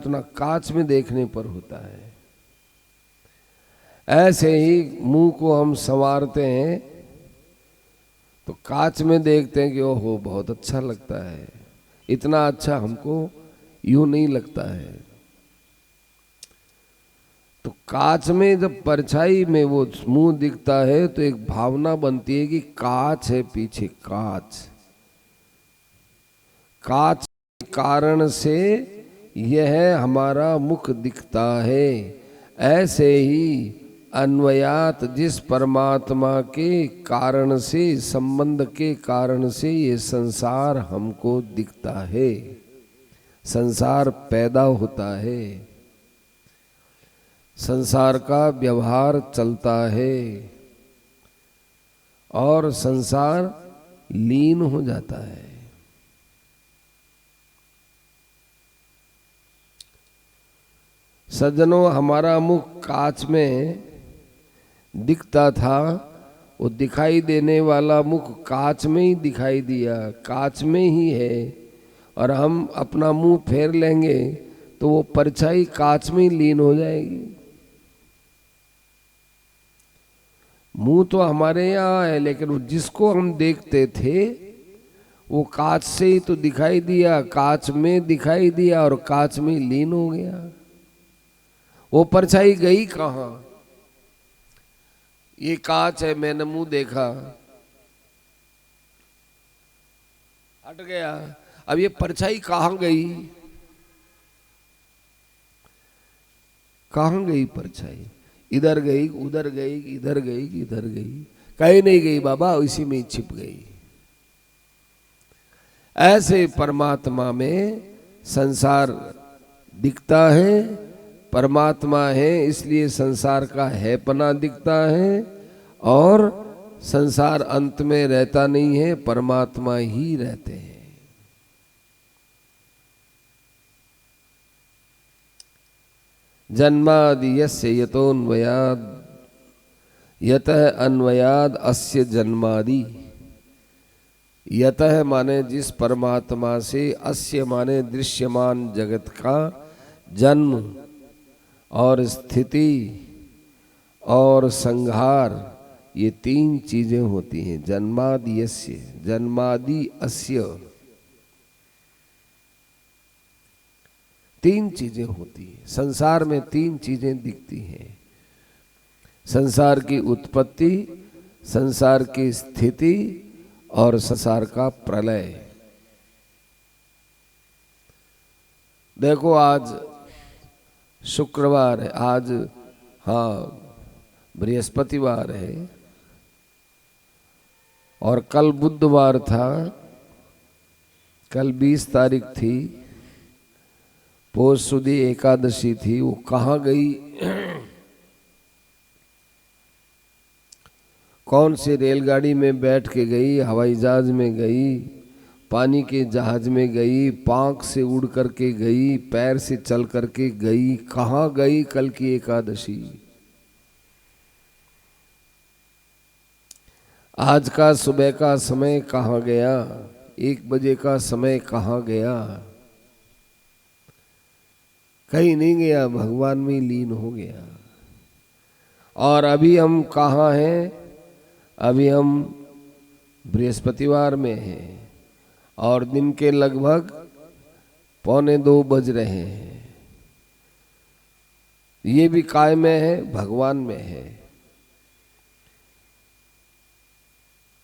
उतना कांच में देखने पर होता है। ऐसे ही मुंह को हम संवारते हैं तो कांच में देखते हैं कि ओहो बहुत अच्छा लगता है, इतना अच्छा हमको यूं नहीं लगता है। तो कांच में जब परछाई में वो मुंह दिखता है तो एक भावना बनती है कि कांच है पीछे, कांच। कांच के कारण से यह हमारा मुख दिखता है। ऐसे ही अन्वयात जिस परमात्मा के कारण से, संबंध के कारण से ये संसार हमको दिखता है, संसार पैदा होता है, संसार का व्यवहार चलता है और संसार लीन हो जाता है। सज्जनों, हमारा मुख कांच में दिखता था, वो दिखाई देने वाला मुख कांच में ही दिखाई दिया, कांच में ही है। और हम अपना मुंह फेर लेंगे तो वो परछाई कांच में ही लीन हो जाएगी। मुंह तो हमारे यहाँ है, लेकिन जिसको हम देखते थे वो कांच से ही तो दिखाई दिया, कांच में दिखाई दिया और कांच में लीन हो गया। वो परछाई गई कहाँ? ये कांच है, मैंने मुंह देखा, हट गया। अब ये परछाई कहाँ गई? कहाँ गई परछाई? इधर गई, उधर गई, इधर गई, इधर गई, कहीं नहीं गई बाबा, इसी में छिप गई। ऐसे परमात्मा में संसार दिखता है, परमात्मा है इसलिए संसार का हैपना दिखता है, और संसार अंत में रहता नहीं है, परमात्मा ही रहते हैं। जन्मादि यस्य यतोन्वयाद यतः अन्वयाद अस्य जन्मादि। यतः माने जिस परमात्मा से, अस्य माने दृश्यमान जगत का जन्म और स्थिति और संहार, ये तीन चीजें होती हैं। जन्मादि यस्य, जन्मादि अस्य, तीन चीजें होती हैं संसार में। तीन चीजें दिखती हैं, संसार की उत्पत्ति, संसार की स्थिति और संसार का प्रलय। देखो आज शुक्रवार है, आज हाँ बृहस्पतिवार है, और कल बुधवार था, कल 20 तारीख थी, पौष सुदी एकादशी थी। वो कहाँ गई? कौन सी रेलगाड़ी में बैठ के गई, हवाई जहाज में गई, पानी के जहाज में गई, पांख से उड़ करके गई, पैर से चल करके गई, कहाँ गई कल की एकादशी? आज का सुबह का समय कहाँ गया? 1 बजे का समय कहाँ गया? कहीं नहीं गया, भगवान में लीन हो गया। और अभी हम कहाँ हैं? अभी हम बृहस्पतिवार में हैं और दिन के लगभग 1:45 बज रहे हैं। ये भी काय में है? भगवान में है।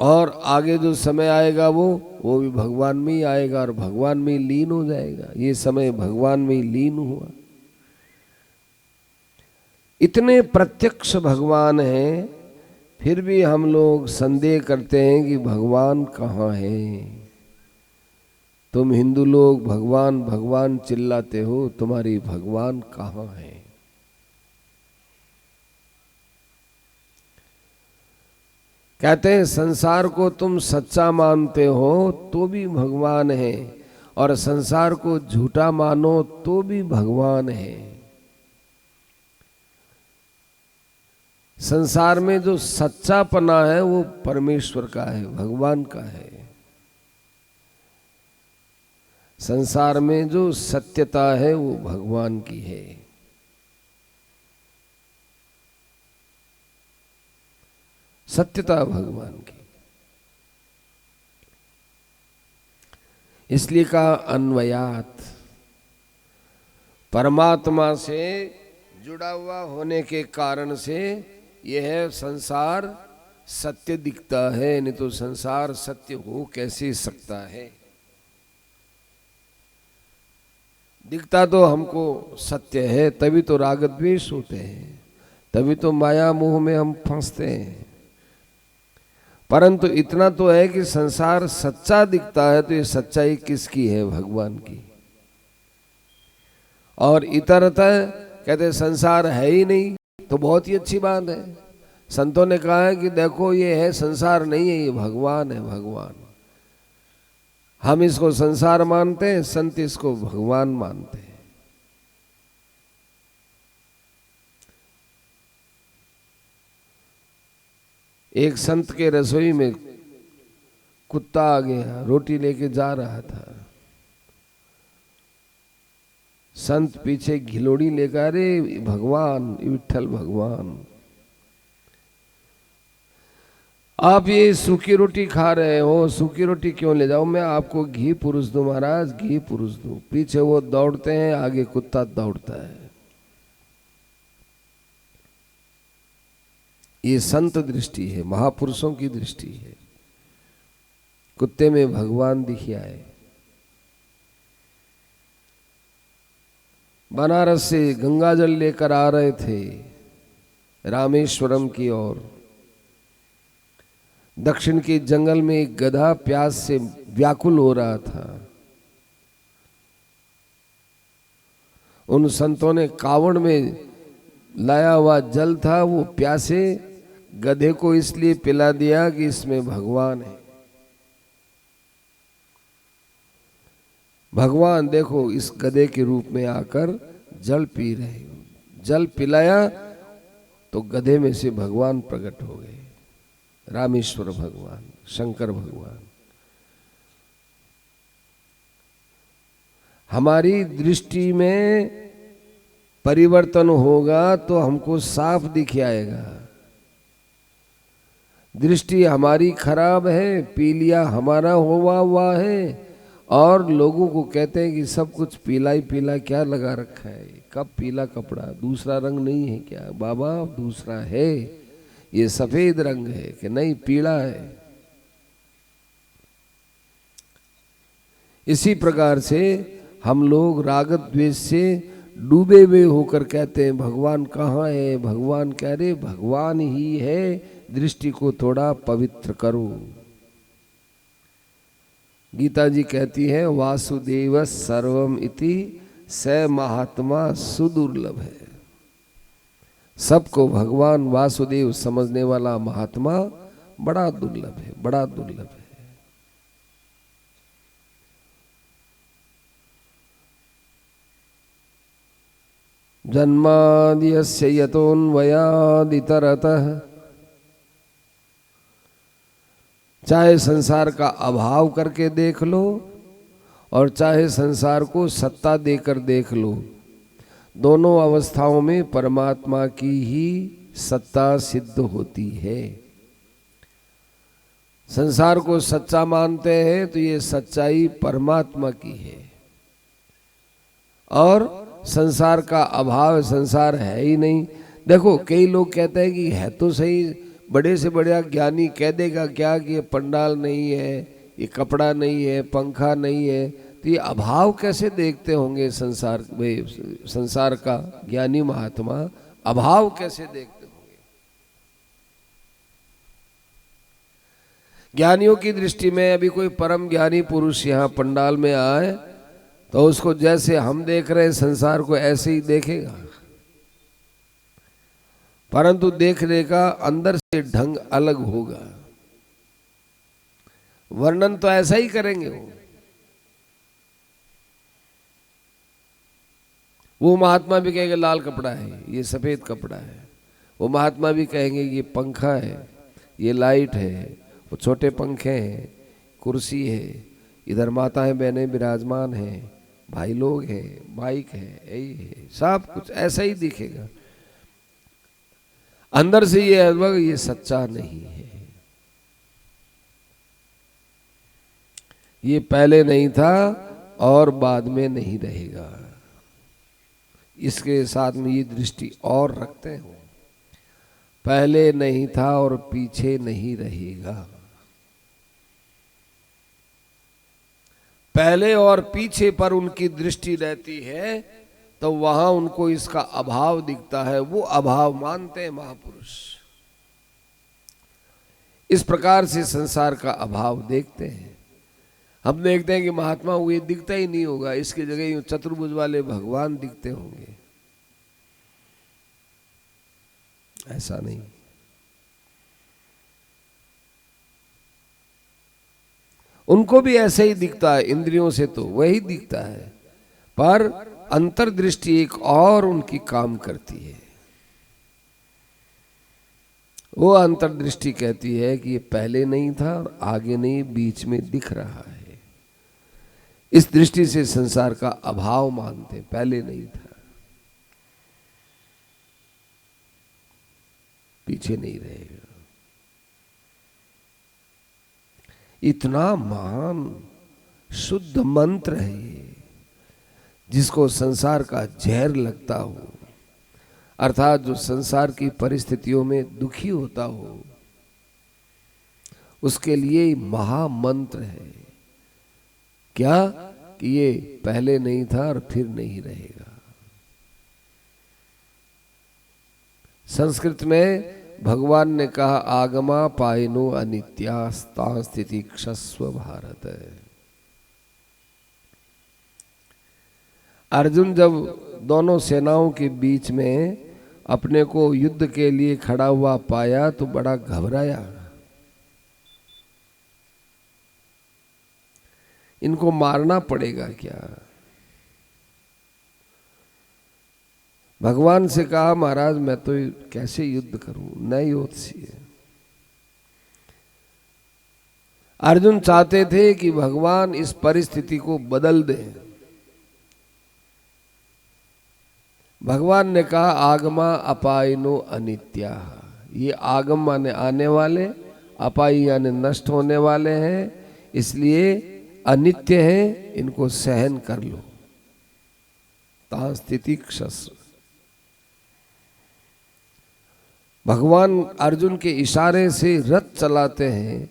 और आगे जो समय आएगा वो भी भगवान में ही आएगा और भगवान में ही लीन हो जाएगा। ये समय भगवान में ही लीन हुआ। इतने प्रत्यक्ष भगवान हैं, फिर भी हम लोग संदेह करते हैं कि भगवान कहाँ है। तुम हिंदू लोग भगवान भगवान चिल्लाते हो, तुम्हारी भगवान कहाँ है? कहते हैं संसार को तुम सच्चा मानते हो तो भी भगवान है, और संसार को झूठा मानो तो भी भगवान है। संसार में जो सच्चापना है वो परमेश्वर का है, भगवान का है। संसार में जो सत्यता है वो भगवान की है। सत्यता भगवान की, इसलिए कहा अन्वयात, परमात्मा से जुड़ा हुआ होने के कारण से यह संसार सत्य दिखता है, नहीं तो संसार सत्य हो कैसे सकता है। दिखता तो हमको सत्य है, तभी तो राग द्वेष होते हैं, तभी तो माया मोह में हम फंसते हैं। परंतु इतना तो है कि संसार सच्चा दिखता है, तो ये सच्चाई किसकी है? भगवान की। और इतरतः कहते संसार है ही नहीं, तो बहुत ही अच्छी बात है। संतों ने कहा है कि देखो ये है, संसार नहीं है, ये भगवान है। भगवान, हम इसको संसार मानते हैं, संत इसको भगवान मानते हैं। एक संत के रसोई में कुत्ता आ गया, रोटी लेके जा रहा था। संत पीछे घिलोड़ी लेकर, अरे भगवान, विठ्ठल भगवान, आप ये सूखी रोटी खा रहे हो, सूखी रोटी क्यों ले जाओ, मैं आपको घी पुरुष दूं महाराज, घी पुरुष दूं। पीछे वो दौड़ते हैं, आगे कुत्ता दौड़ता है। ये संत दृष्टि है, महापुरुषों की दृष्टि है। कुत्ते में भगवान दिखिया है। बनारस से गंगा जल लेकर आ रहे थे रामेश्वरम की ओर। दक्षिण के जंगल में एक गधा प्यास से व्याकुल हो रहा था। उन संतों ने कावड़ में लाया हुआ जल था, वो प्यासे गधे को इसलिए पिला दिया कि इसमें भगवान है। भगवान देखो इस गधे के रूप में आकर जल पी रहे हो। जल पिलाया तो गधे में से भगवान प्रकट हो गए, रामेश्वर भगवान, शंकर भगवान। हमारी दृष्टि में परिवर्तन होगा तो हमको साफ दिख आएगा। दृष्टि हमारी खराब है, पीलिया हमारा हुआ है, और लोगों को कहते हैं कि सब कुछ पीला ही पीला क्या लगा रखा है, कब पीला कपड़ा, दूसरा रंग नहीं है क्या? बाबा दूसरा है, ये सफेद रंग है कि नहीं, पीला है। इसी प्रकार से हम लोग राग द्वेष से डूबे हुए होकर कहते हैं भगवान कहाँ है, भगवान कह रहे भगवान ही है, दृष्टि को थोड़ा पवित्र करो। गीता जी कहती है वासुदेव सर्वम इति स महात्मा सुदुर्लभ है। सबको भगवान वासुदेव समझने वाला महात्मा बड़ा दुर्लभ है, बड़ा दुर्लभ है। जन्माद्यस्य यतोऽन्वयादितरतः, चाहे संसार का अभाव करके देख लो और चाहे संसार को सत्ता देकर देख लो, दोनों अवस्थाओं में परमात्मा की ही सत्ता सिद्ध होती है। संसार को सच्चा मानते हैं तो ये सच्चाई परमात्मा की है, और संसार का अभाव, संसार है ही नहीं। देखो कई लोग कहते हैं कि है तो सही, बड़े से बड़ा ज्ञानी कह देगा क्या कि ये पंडाल नहीं है, ये कपड़ा नहीं है, पंखा नहीं है, तो ये अभाव कैसे देखते होंगे संसार में? संसार का ज्ञानी महात्मा अभाव कैसे देखते होंगे? ज्ञानियों की दृष्टि में अभी कोई परम ज्ञानी पुरुष यहाँ पंडाल में आए तो उसको जैसे हम देख रहे हैं संसार को ऐसे ही देखेगा, परंतु देखने का अंदर से ढंग अलग होगा। वर्णन तो ऐसा ही करेंगे वो महात्मा भी कहेंगे लाल कपड़ा है, ये सफेद कपड़ा है। वो महात्मा भी कहेंगे ये पंखा है, ये लाइट है, वो छोटे पंखे हैं, कुर्सी है, इधर माताएं बहनें विराजमान हैं, भाई लोग हैं, बाइक है, यही है, सब कुछ ऐसा ही दिखेगा। अंदर से ये सच्चा नहीं है। ये पहले नहीं था और बाद में नहीं रहेगा। इसके साथ में ये दृष्टि और रखते हो, पहले नहीं था और पीछे नहीं रहेगा। पहले और पीछे पर उनकी दृष्टि रहती है तो वहां उनको इसका अभाव दिखता है, वो अभाव मानते हैं महापुरुष। इस प्रकार से संसार का अभाव देखते हैं। हम देखते हैं कि महात्मा को ये दिखता ही नहीं होगा, इसकी जगह यूं चतुर्भुज वाले भगवान दिखते होंगे। ऐसा नहीं। उनको भी ऐसे ही दिखता है, इंद्रियों से तो वही दिखता है, पर अंतर्दृष्टि एक और उनकी काम करती है। वो अंतर्दृष्टि कहती है कि ये पहले नहीं था और आगे नहीं, बीच में दिख रहा है। इस दृष्टि से संसार का अभाव मानते, पहले नहीं था, पीछे नहीं रहेगा। इतना महान शुद्ध मंत्र है ये, जिसको संसार का जहर लगता हो, अर्थात जो संसार की परिस्थितियों में दुखी होता हो, उसके लिए महामंत्र है। क्या कि ये पहले नहीं था और फिर नहीं रहेगा। संस्कृत में भगवान ने कहा, आगमा पायनो अनित्यास्ता स्थिति क्षस्व भारत। अर्जुन जब दोनों सेनाओं के बीच में अपने को युद्ध के लिए खड़ा हुआ पाया तो बड़ा घबराया। इनको मारना पड़ेगा क्या? भगवान से कहा, महाराज मैं तो कैसे युद्ध करूं, नई योत्सी है। अर्जुन चाहते थे कि भगवान इस परिस्थिति को बदल दें। भगवान ने कहा, आगमा अपायनो अनित्या। ये आगम माने आने वाले, अपाई यानी नष्ट होने वाले हैं, इसलिए अनित्य हैं, इनको सहन कर लो। ता स्थिति क्षस्व। भगवान अर्जुन के इशारे से रथ चलाते हैं।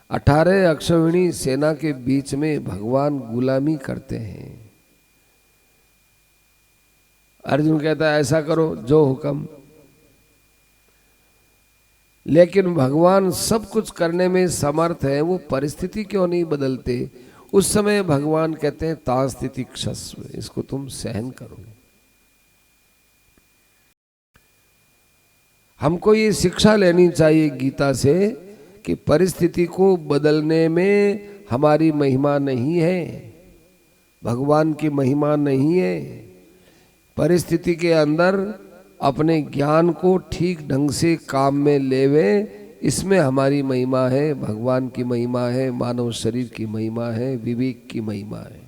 18 अक्षौहिणी सेना के बीच में भगवान गुलामी करते हैं। अर्जुन कहता है ऐसा करो जो हुक्म, लेकिन भगवान सब कुछ करने में समर्थ है, वो परिस्थिति क्यों नहीं बदलते? उस समय भगवान कहते हैं ता स्थिति क्षस्व, इसको तुम सहन करो। हमको ये शिक्षा लेनी चाहिए गीता से कि परिस्थिति को बदलने में हमारी महिमा नहीं है, भगवान की महिमा नहीं है। परिस्थिति के अंदर अपने ज्ञान को ठीक ढंग से काम में लेवे, इसमें हमारी महिमा है, भगवान की महिमा है, मानव शरीर की महिमा है, विवेक की महिमा है।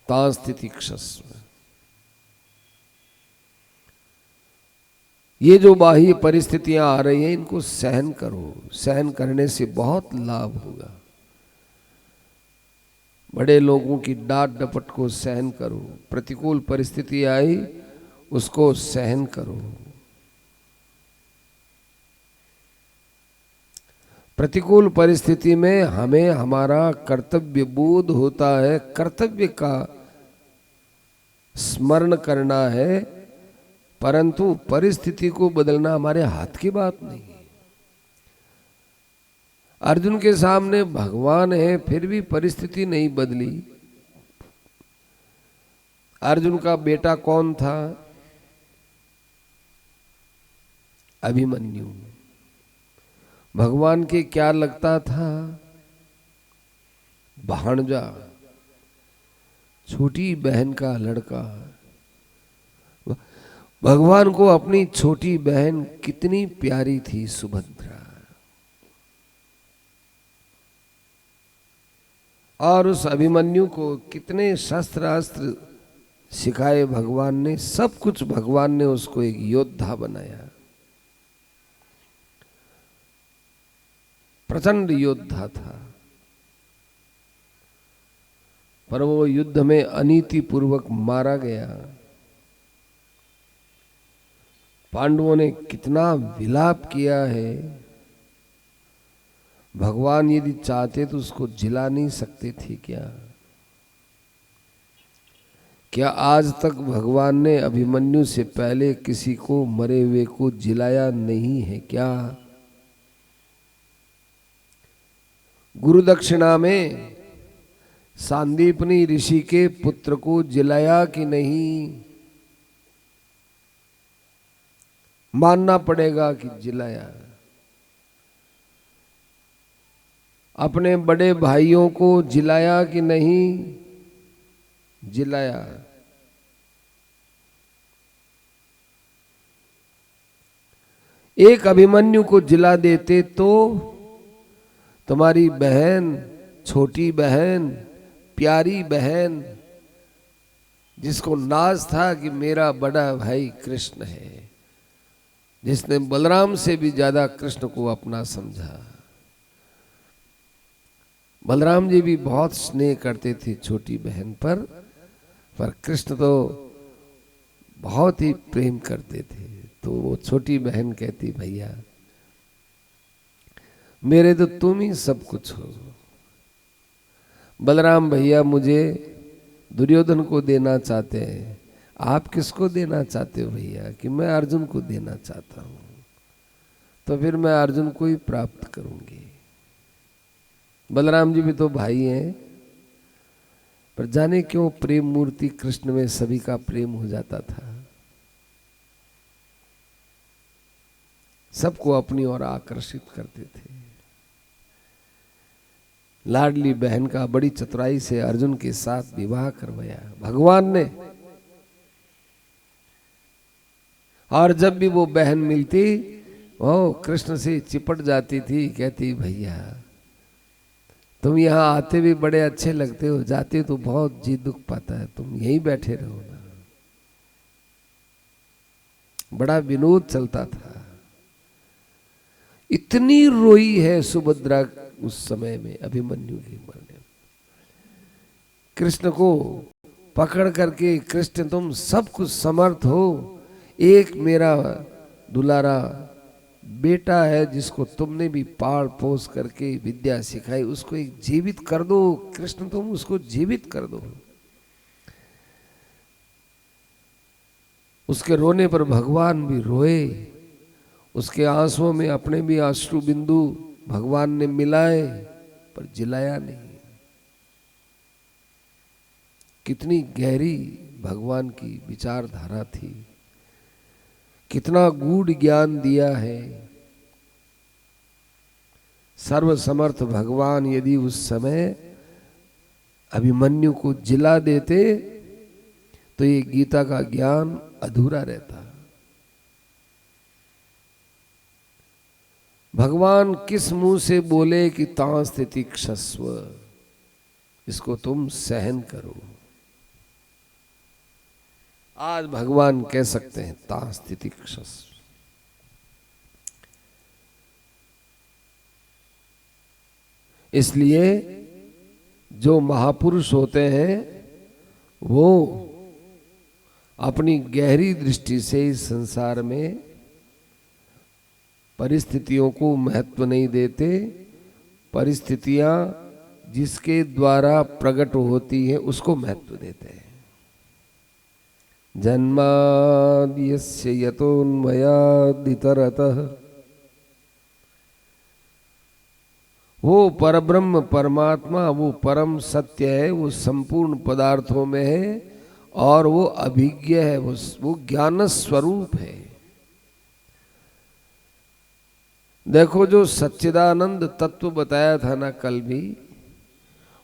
ता स्थिति क्षस्व। ये जो बाह्य परिस्थितियां आ रही हैं, इनको सहन करो। सहन करने से बहुत लाभ होगा। बड़े लोगों की डांट डपट को सहन करो। प्रतिकूल परिस्थिति आई, उसको सहन करो। प्रतिकूल परिस्थिति में हमें हमारा कर्तव्य बोध होता है, कर्तव्य का स्मरण करना है, परंतु परिस्थिति को बदलना हमारे हाथ की बात नहीं है। अर्जुन के सामने भगवान है, फिर भी परिस्थिति नहीं बदली। अर्जुन का बेटा कौन था? अभिमन्यु। भगवान के क्या लगता था? भाणजा, छोटी बहन का लड़का। भगवान को अपनी छोटी बहन कितनी प्यारी थी, सुभद्रा। और उस अभिमन्यु को कितने शस्त्र अस्त्र सिखाए भगवान ने, सब कुछ भगवान ने उसको एक योद्धा बनाया, प्रचंड योद्धा था। पर वो युद्ध में अनीति पूर्वक मारा गया। पांडवों ने कितना विलाप किया है। भगवान यदि चाहते तो उसको जिला नहीं सकते थे क्या? क्या आज तक भगवान ने अभिमन्यु से पहले किसी को मरे हुए को जिलाया नहीं है क्या? गुरु दक्षिणा में सांदीपनी ऋषि के पुत्र को जिलाया कि नहीं? मानना पड़ेगा कि जिलाया। अपने बड़े भाइयों को जिलाया कि नहीं? जिलाया। एक अभिमन्यु को जिला देते तो तुम्हारी बहन, छोटी बहन, प्यारी बहन, जिसको नाज था कि मेरा बड़ा भाई कृष्ण है, जिसने बलराम से भी ज्यादा कृष्ण को अपना समझा। बलराम जी भी बहुत स्नेह करते थे छोटी बहन पर कृष्ण तो बहुत ही प्रेम करते थे। तो वो छोटी बहन कहती, भैया मेरे तो तुम ही सब कुछ हो। बलराम भैया मुझे दुर्योधन को देना चाहते हैं, आप किसको देना चाहते हो भैया? कि मैं अर्जुन को देना चाहता हूं। तो फिर मैं अर्जुन को ही प्राप्त करूंगी। बलराम जी भी तो भाई हैं, पर जाने क्यों प्रेम मूर्ति कृष्ण में सभी का प्रेम हो जाता था। सबको अपनी ओर आकर्षित करते थे। लाडली बहन का बड़ी चतुराई से अर्जुन के साथ विवाह करवाया भगवान ने। और जब भी वो बहन मिलती वो कृष्ण से चिपट जाती थी, कहती भैया तुम यहाँ आते भी बड़े अच्छे लगते हो, जाते तो बहुत जी दुख पाता है, तुम यहीं बैठे रहो ना। बड़ा विनोद चलता था। इतनी रोई है सुभद्रा उस समय में अभिमन्यु के मरने में। कृष्ण को पकड़ करके, कृष्ण तुम सब कुछ समर्थ हो, एक मेरा दुलारा बेटा है जिसको तुमने भी पाल पोस करके विद्या सिखाई, उसको एक जीवित कर दो। कृष्ण तुम उसको जीवित कर दो। उसके रोने पर भगवान भी रोए, उसके आंसुओं में अपने भी अश्रु बिंदु भगवान ने मिलाए, पर जिलाया नहीं। कितनी गहरी भगवान की विचारधारा थी, कितना गूढ़ ज्ञान दिया है। सर्वसमर्थ भगवान यदि उस समय अभिमन्यु को जिला देते तो ये गीता का ज्ञान अधूरा रहता। भगवान किस मुंह से बोले कि तां स्थिति क्षस्व, इसको तुम सहन करो। आज भगवान कह सकते हैं तां स्थिति क्षस्व। इसलिए जो महापुरुष होते हैं वो अपनी गहरी दृष्टि से इस संसार में परिस्थितियों को महत्व नहीं देते। परिस्थितियां जिसके द्वारा प्रकट होती है उसको महत्व देते हैं। जन्माद्यस्य यतोन्मयादितरतः, वो परब्रह्म परमात्मा, वो परम सत्य है, वो संपूर्ण पदार्थों में है और वो अभिज्ञ है, वो ज्ञान स्वरूप है। देखो जो सच्चिदानंद तत्व बताया था ना कल भी,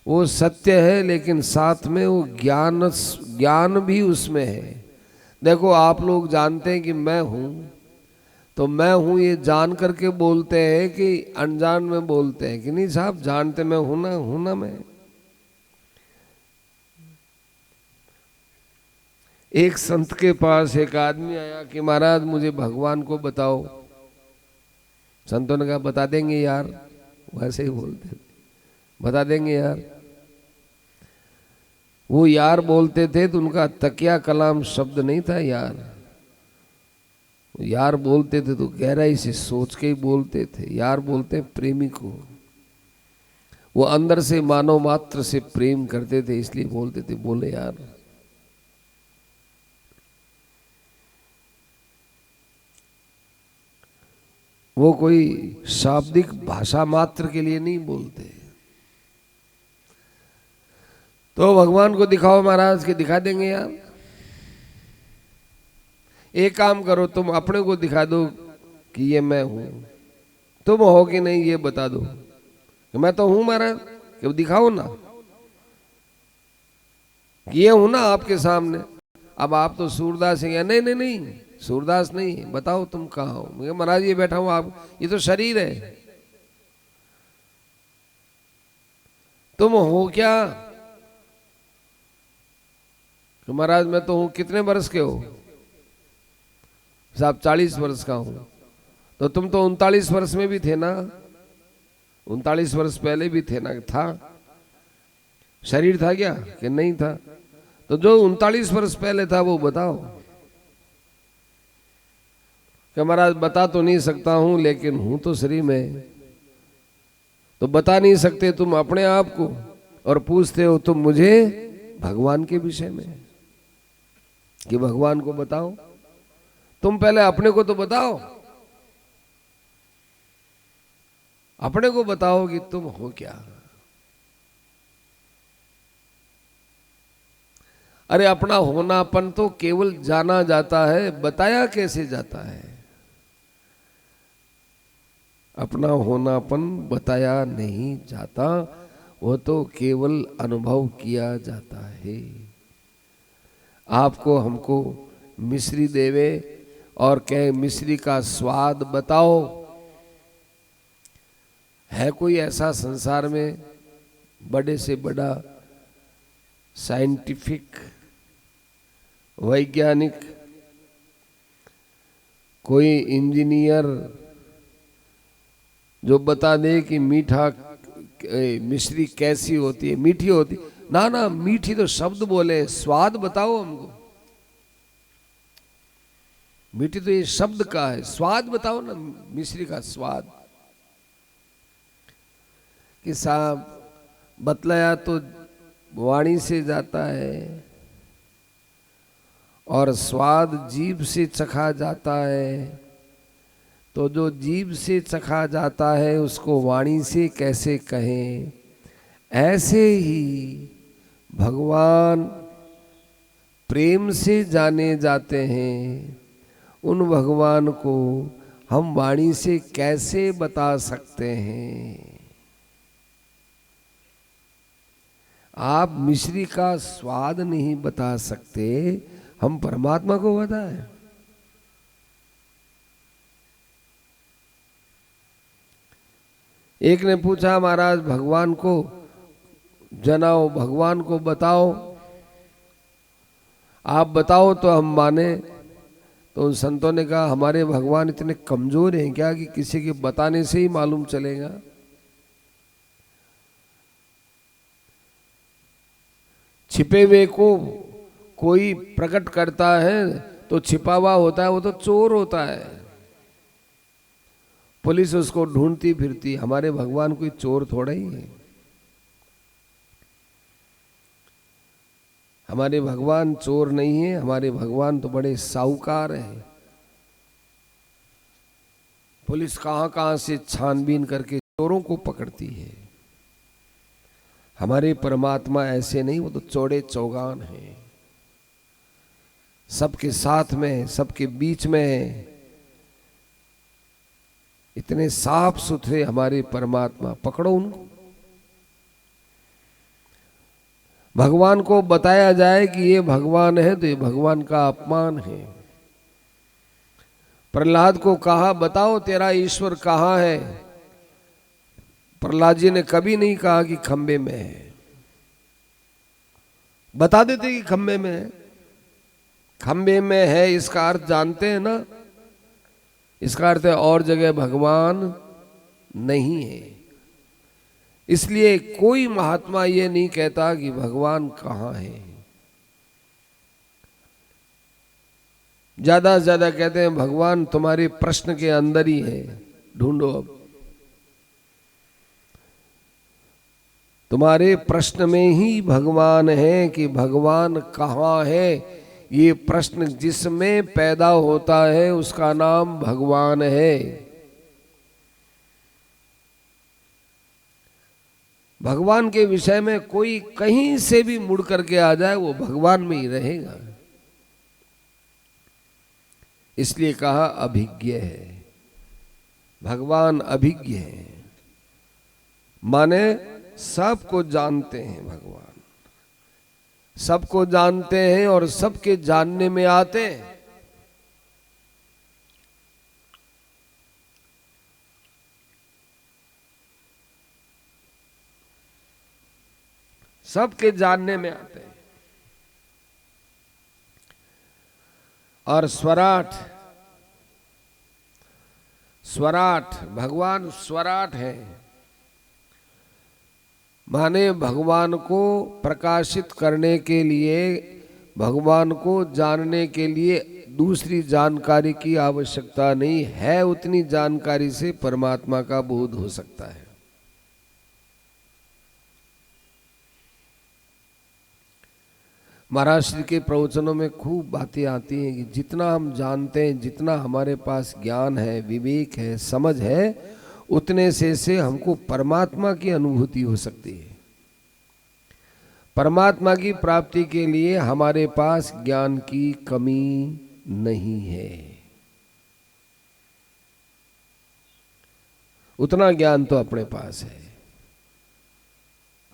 वो सत्य है लेकिन साथ में वो ज्ञान भी उसमें है। देखो आप लोग जानते हैं कि मैं हूं, तो मैं हूं ये जान करके बोलते हैं कि अनजान में बोलते हैं कि नहीं साहब जानते मैं हूं ना मैं। एक संत के पास एक आदमी आया कि महाराज मुझे भगवान को बताओ। संतों ने कहा बता देंगे यार, वैसे ही बोलते थे, बता देंगे यार। वो यार बोलते थे तो उनका तकिया कलाम शब्द नहीं था यार। यार बोलते थे तो गहराई से सोच के ही बोलते थे। यार बोलते प्रेमी को, वो अंदर से मानव मात्र से प्रेम करते थे इसलिए बोलते थे, बोले यार। वो कोई शाब्दिक भाषा मात्र के लिए नहीं बोलते। तो भगवान को दिखाओ महाराज के, दिखा देंगे यार। एक काम करो, तुम अपने को दिखा दो कि ये मैं हूं। तुम हो कि नहीं ये बता दो कि मैं तो हूं महाराज, कि दिखाओ ना कि ये हूं ना आपके सामने। अब आप तो सूरदास हैं। नहीं नहीं नहीं, सूरदास नहीं, बताओ तुम कहाँ हो। मैं महाराज ये बैठा हूं, आप, ये तो शरीर है। तुम हो क्या? तो महाराज मैं तो हूं। कितने वर्ष के हो? साहब 40 वर्ष का हूं। तो तुम तो 39 वर्ष में भी थे ना, 39 वर्ष पहले भी थे ना? था, शरीर था क्या कि नहीं था? तो जो 39 वर्ष पहले था वो बताओ। कि महाराज बता तो नहीं सकता हूं, लेकिन हूं तो शरीर में। तो बता नहीं सकते तुम अपने आप को, और पूछते हो तुम मुझे भगवान के विषय में कि भगवान को बताओ। तुम पहले अपने को तो बताओ, अपने को बताओ कि तुम हो क्या। अरे अपना होनापन तो केवल जाना जाता है, बताया कैसे जाता है? अपना होनापन बताया नहीं जाता, वो तो केवल अनुभव किया जाता है। आपको हमको मिश्री देवे और कहे मिश्री का स्वाद बताओ। है कोई ऐसा संसार में बड़े से बड़ा साइंटिफिक वैज्ञानिक, कोई इंजीनियर जो बता दे कि मीठा मिश्री कैसी होती है? मीठी होती ना? ना, मीठी तो शब्द बोले, स्वाद बताओ हमको। मीठी तो ये शब्द का है, स्वाद बताओ ना, मिश्री का स्वाद। कि साहब बतलाया तो वाणी से जाता है, और स्वाद जीभ से चखा जाता है। तो जो जीभ से चखा जाता है उसको वाणी से कैसे कहें? ऐसे ही भगवान प्रेम से जाने जाते हैं। उन भगवान को हम वाणी से कैसे बता सकते हैं? आप मिश्री का स्वाद नहीं बता सकते, हम परमात्मा को बताएं। एक ने पूछा महाराज भगवान को जनाओ, भगवान को बताओ, आप बताओ तो हम माने। तो उन संतों ने कहा हमारे भगवान इतने कमजोर हैं क्या कि किसी के बताने से ही मालूम चलेगा? छिपे हुए को कोई प्रकट करता है तो छिपा हुआ होता है वो तो चोर होता है, पुलिस उसको ढूंढती फिरती। हमारे भगवान कोई चोर थोड़ा ही है। हमारे भगवान चोर नहीं है, हमारे भगवान तो बड़े साहूकार हैं। पुलिस कहां कहां से छानबीन करके चोरों को पकड़ती है। हमारे परमात्मा ऐसे नहीं, वो तो चौड़े चौगान हैं, सबके साथ में, सबके बीच में। इतने साफ सुथरे हमारे परमात्मा, पकड़ो उनको। भगवान को बताया जाए कि ये भगवान है तो ये भगवान का अपमान है। प्रहलाद को कहा बताओ तेरा ईश्वर कहाँ है? प्रहलाद जी ने कभी नहीं कहा कि खंबे में है, बता देते कि खंबे में है। खंबे में है इसका अर्थ जानते हैं ना, इसका अर्थ है और जगह भगवान नहीं है। इसलिए कोई महात्मा ये नहीं कहता कि भगवान कहाँ है। ज्यादा से ज्यादा कहते हैं भगवान तुम्हारे प्रश्न के अंदर ही है, ढूंढो अब। तुम्हारे प्रश्न में ही भगवान है कि भगवान कहाँ है, ये प्रश्न जिसमें पैदा होता है उसका नाम भगवान है। भगवान के विषय में कोई कहीं से भी मुड़ करके आ जाए वो भगवान में ही रहेगा। इसलिए कहा अभिज्ञ है, भगवान अभिज्ञ है, माने सबको जानते हैं। भगवान सबको जानते हैं और सबके जानने में आते हैं। सबके जानने में आते हैं। और स्वराट, स्वराट, भगवान स्वराट है, माने भगवान को प्रकाशित करने के लिए, भगवान को जानने के लिए दूसरी जानकारी की आवश्यकता नहीं है। उतनी जानकारी से परमात्मा का बोध हो सकता है। महाराज श्री के प्रवचनों में खूब बातें आती हैं कि जितना हम जानते हैं, जितना हमारे पास ज्ञान है, विवेक है, समझ है, उतने से हमको परमात्मा की अनुभूति हो सकती है। परमात्मा की प्राप्ति के लिए हमारे पास ज्ञान की कमी नहीं है। उतना ज्ञान तो अपने पास है।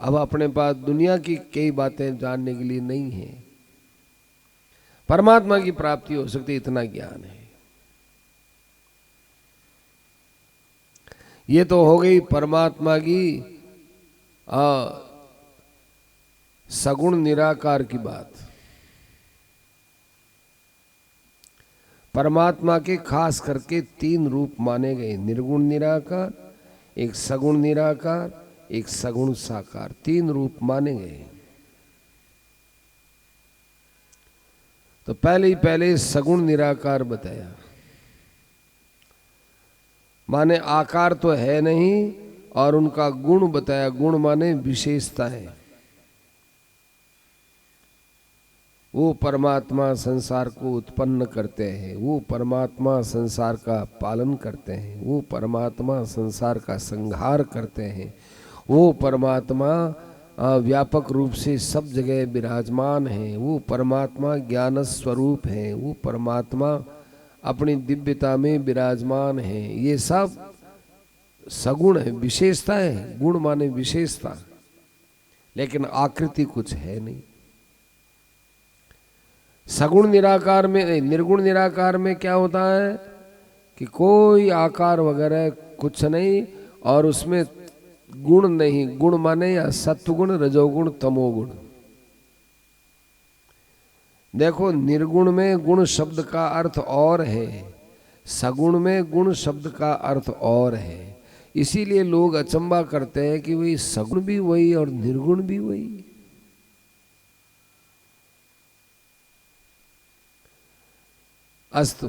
अब अपने पास दुनिया की कई बातें जानने के लिए नहीं है। परमात्मा की प्राप्ति हो सकती है, इतना ज्ञान है। ये तो हो गई परमात्मा की सगुण निराकार की बात। परमात्मा के खास करके 3 रूप माने गए, निर्गुण निराकार, एक सगुण निराकार, एक सगुण साकार, 3 रूप माने गए। तो पहले सगुण निराकार बताया, माने आकार तो है नहीं, और उनका गुण बताया। गुण माने विशेषता है। वो परमात्मा संसार को उत्पन्न करते हैं, वो परमात्मा संसार का पालन करते हैं, वो परमात्मा संसार का संहार करते हैं, वो परमात्मा व्यापक रूप से सब जगह विराजमान है, वो परमात्मा ज्ञान स्वरूप है, वो परमात्मा अपनी दिव्यता में विराजमान है। ये सब सगुण है, विशेषता है। गुण माने विशेषता, लेकिन आकृति कुछ है नहीं। सगुण निराकार में, निर्गुण निराकार में क्या होता है कि कोई आकार वगैरह कुछ नहीं, और उसमें गुण नहीं। गुण माने या सत्वगुण, रजोगुण, तमोगुण। देखो, निर्गुण में गुण शब्द का अर्थ और है, सगुण में गुण शब्द का अर्थ और है। इसीलिए लोग अचंबा करते हैं कि वही सगुण भी वही और निर्गुण भी वही। अस्तु।